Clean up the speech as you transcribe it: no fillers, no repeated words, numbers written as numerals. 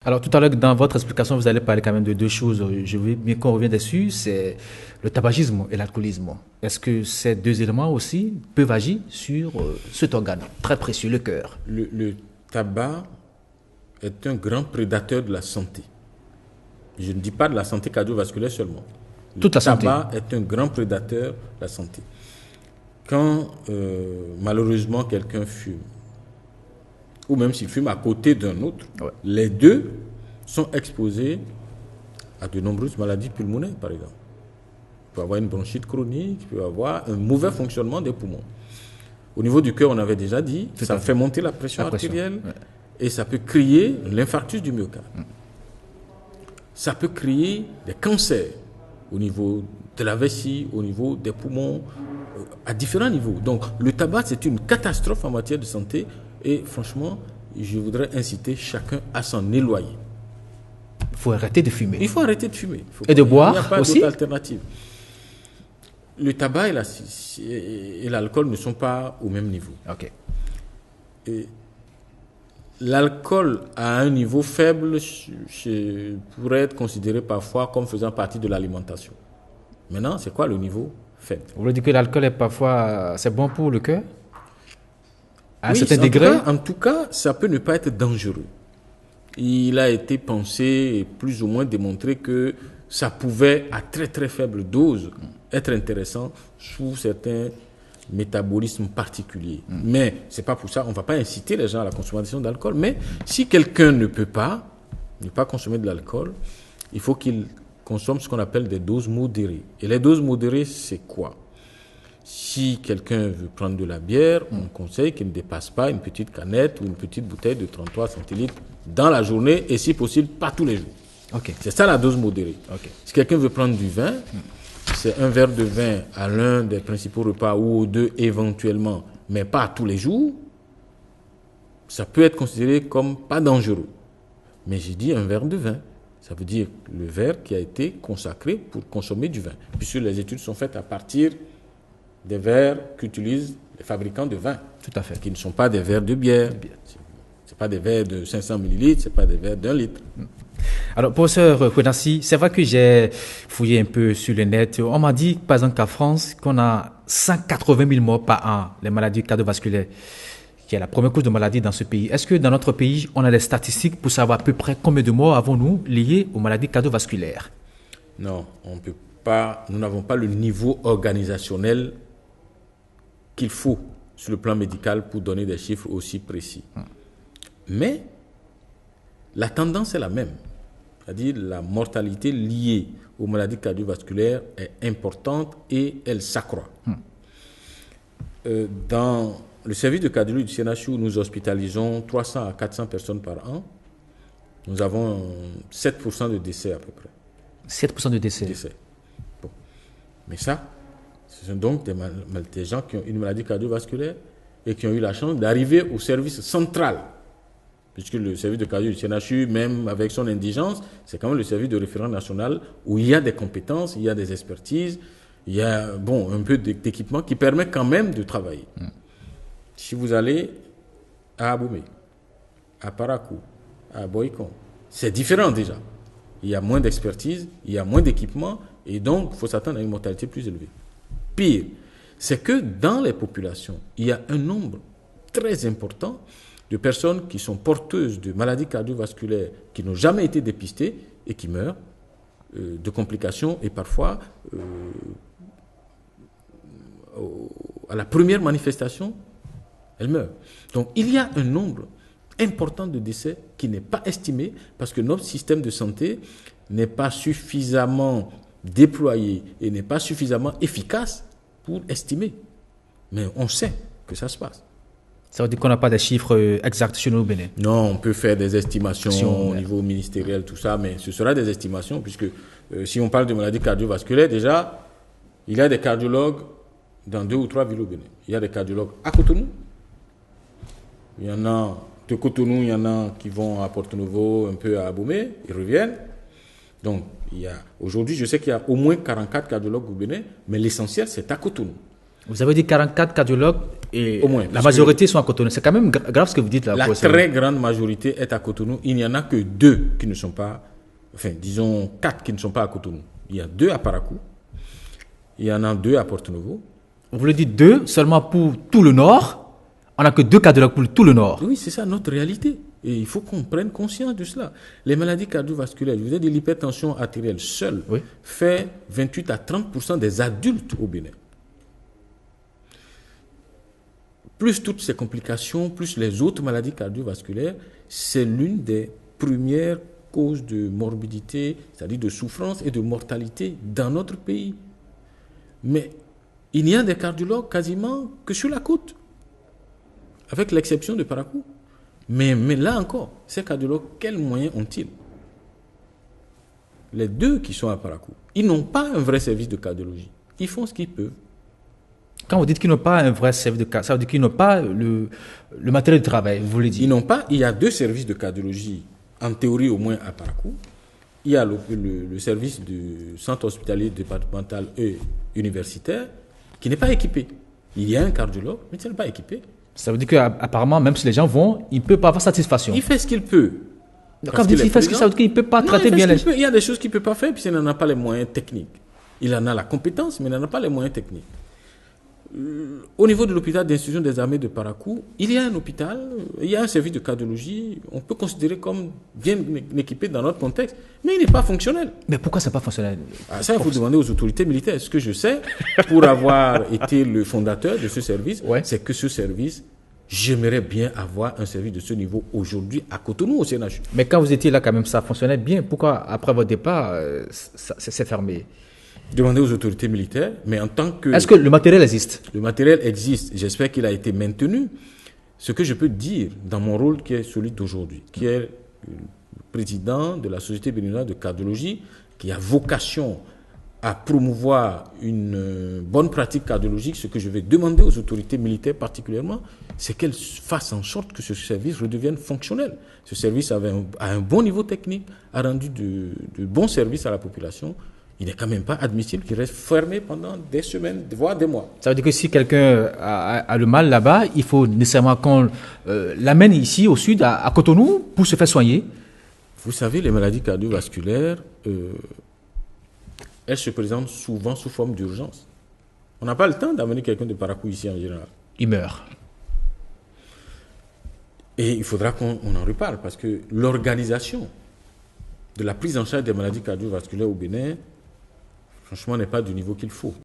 Alors, tout à l'heure, dans votre explication, vous allez parler quand même de deux choses. Je veux bien qu'on revienne dessus. C'est le tabagisme et l'alcoolisme. Est-ce que ces deux éléments aussi peuvent agir sur cet organe très précieux, le cœur? Le tabac est un grand prédateur de la santé. Je ne dis pas de la santé cardiovasculaire seulement. Toute la santé. Le tabac est un grand prédateur de la santé. Quand malheureusement quelqu'un fume, ou même s'il fume à côté d'un autre, les deux sont exposés à de nombreuses maladies pulmonaires, par exemple. Il peut avoir une bronchite chronique, il peut avoir un mauvais fonctionnement des poumons. Au niveau du cœur, on avait déjà dit, ça fait monter la pression artérielle et ça peut créer l'infarctus du myocarde. Ça peut créer des cancers au niveau de la vessie, au niveau des poumons, à différents niveaux. Donc, le tabac, c'est une catastrophe en matière de santé. Et franchement, je voudrais inciter chacun à s'en éloigner. Il faut arrêter de fumer. Il faut arrêter de fumer. Et de boire aussi. Il n'y a pas aussi d'autre alternative. Le tabac et l'alcool ne sont pas au même niveau. Ok. Et l'alcool à un niveau faible pourrait être considéré parfois comme faisant partie de l'alimentation. Maintenant, c'est quoi le niveau faible? Vous voulez dire que l'alcool est parfois, c'est bon pour le cœur? À un Oui, certain degré? En tout cas, ça peut ne pas être dangereux. Il a été pensé et plus ou moins démontré que ça pouvait, à très très faible dose, être intéressant sous certains métabolismes particuliers. Mais c'est pas pour ça, on ne va pas inciter les gens à la consommation d'alcool. Mais si quelqu'un ne peut pas consommer de l'alcool, il faut qu'il consomme ce qu'on appelle des doses modérées. Et les doses modérées, c'est quoi? Si quelqu'un veut prendre de la bière, on conseille qu'il ne dépasse pas une petite canette ou une petite bouteille de 33 centilitres dans la journée et si possible, pas tous les jours. Okay. C'est ça la dose modérée. Okay. Si quelqu'un veut prendre du vin, c'est un verre de vin à l'un des principaux repas ou aux deux éventuellement, mais pas tous les jours. Ça peut être considéré comme pas dangereux. Mais j'ai dit un verre de vin. Ça veut dire le verre qui a été consacré pour consommer du vin. Puisque les études sont faites à partir des verres qu'utilisent les fabricants de vin. Tout à fait. Qui ne sont pas des verres de bière. Ce n'est pas des verres de 500 millilitres, ce n'est pas des verres d'1 litre. Alors, professeur Kouenassi, c'est vrai que j'ai fouillé un peu sur le net. On m'a dit, par exemple, qu'en France, qu'on a 180 000 morts par an, les maladies cardiovasculaires, qui est la première cause de maladie dans ce pays. Est-ce que dans notre pays, on a des statistiques pour savoir à peu près combien de morts avons-nous liées aux maladies cardiovasculaires? Non, on peut pas, nous n'avons pas le niveau organisationnel qu'il faut sur le plan médical pour donner des chiffres aussi précis. Mais la tendance est la même. C'est-à-dire la mortalité liée aux maladies cardiovasculaires est importante et elle s'accroît. Dans le service de cardiologie du CNHU, nous hospitalisons 300 à 400 personnes par an. Nous avons 7% de décès à peu près. 7% de décès. Bon. Mais ça, ce sont donc des gens qui ont une maladie cardiovasculaire et qui ont eu la chance d'arriver au service central. Puisque le service de cardiologie du CNHU, même avec son indigence, c'est quand même le service de référent national où il y a des compétences, il y a des expertises, il y a un peu d'équipement qui permet quand même de travailler. Si vous allez à Abomey, à Parakou, à Boycon, c'est différent déjà. Il y a moins d'expertise, il y a moins d'équipement et donc il faut s'attendre à une mortalité plus élevée. Pire, c'est que dans les populations, il y a un nombre très important de personnes qui sont porteuses de maladies cardiovasculaires qui n'ont jamais été dépistées et qui meurent de complications et parfois à la première manifestation, elles meurent. Donc il y a un nombre important de décès qui n'est pas estimé parce que notre système de santé n'est pas suffisamment déployé et n'est pas suffisamment efficace pour estimer. Mais on sait que ça se passe. Ça veut dire qu'on n'a pas des chiffres exacts chez nous au Bénin? Non, on peut faire des estimations au niveau ministériel, tout ça, mais ce sera des estimations puisque si on parle de maladies cardiovasculaires, déjà, il y a des cardiologues dans 2 ou 3 villes au Bénin. Il y a des cardiologues à Cotonou. Il y en a de Cotonou, il y en a qui vont à Porto Novo, un peu à Abomey, ils reviennent. Donc, aujourd'hui, je sais qu'il y a au moins 44 cardiologues au Bénin, mais l'essentiel, c'est à Cotonou. Vous avez dit 44 cardiologues Et Au moins, la parce majorité sont à Cotonou. C'est quand même grave ce que vous dites là. La très grande majorité est à Cotonou. Il n'y en a que 2 qui ne sont pas, enfin, disons 4 qui ne sont pas à Cotonou. Il y a 2 à Parakou. Il y en a 2 à Porto-Novo. Vous voulez dire 2 seulement pour tout le Nord. On n'a que 2 cardiologues pour tout le Nord. Oui, c'est ça notre réalité. Et il faut qu'on prenne conscience de cela. Les maladies cardiovasculaires, je vous ai dit, l'hypertension artérielle seule fait 28 à 30% des adultes au Bénin. Plus toutes ces complications, plus les autres maladies cardiovasculaires, c'est l'une des premières causes de morbidité, c'est-à-dire de souffrance et de mortalité dans notre pays. Mais il n'y a des cardiologues quasiment que sur la côte, avec l'exception de Parakou. Mais là encore, ces cardiologues, quels moyens ont-ils? Les 2 qui sont à Parakou, ils n'ont pas un vrai service de cardiologie. Ils font ce qu'ils peuvent. Quand vous dites qu'ils n'ont pas un vrai service de cardiologie, ça veut dire qu'ils n'ont pas le matériel de travail, vous voulez dire? Ils n'ont pas, il y a 2 services de cardiologie, en théorie au moins à Parakou. Il y a le service du centre hospitalier départemental et universitaire qui n'est pas équipé. Il y a un cardiologue, mais il n'est pas équipé. Ça veut dire qu'apparemment, même si les gens vont, il ne peut pas avoir satisfaction. Il fait ce qu'il peut. Quand vous dites qu'il fait ce qu'il peut, ça veut dire qu'il ne peut pas traiter bien les gens. Il y a des choses qu'il ne peut pas faire, puisqu'il n'en a pas les moyens techniques. Il en a la compétence, mais il n'en a pas les moyens techniques. Au niveau de l'hôpital d'instruction des armées de Parakou, il y a un hôpital, il y a un service de cardiologie, on peut considérer comme bien équipé dans notre contexte, mais il n'est pas fonctionnel. Mais pourquoi ce n'est pas fonctionnel? Ça, il faut demander aux autorités militaires. Ce que je sais, pour avoir été le fondateur de ce service, c'est que ce service, j'aimerais bien avoir un service de ce niveau aujourd'hui à Cotonou, au CNHU. Mais quand vous étiez là, quand même, ça fonctionnait bien. Pourquoi, après votre départ, c'est fermé? Demander aux autorités militaires, mais en tant que... Est-ce que le matériel existe? Le matériel existe. J'espère qu'il a été maintenu. Ce que je peux dire dans mon rôle qui est celui d'aujourd'hui, qui est le président de la Société béninoise de cardiologie, qui a vocation à promouvoir une bonne pratique cardiologique, ce que je vais demander aux autorités militaires particulièrement, c'est qu'elles fassent en sorte que ce service redevienne fonctionnel. Ce service a un bon niveau technique, a rendu de bons services à la population. Il n'est quand même pas admissible qu'il reste fermé pendant des semaines, voire des mois. Ça veut dire que si quelqu'un a le mal là-bas, il faut nécessairement qu'on l'amène ici au sud, à Cotonou, pour se faire soigner. Vous savez, les maladies cardiovasculaires, elles se présentent souvent sous forme d'urgence. On n'a pas le temps d'amener quelqu'un de Parakou ici en général. Il meurt. Et il faudra qu'on en reparle, parce que l'organisation de la prise en charge des maladies cardiovasculaires au Bénin, franchement, n'est pas du niveau qu'il faut.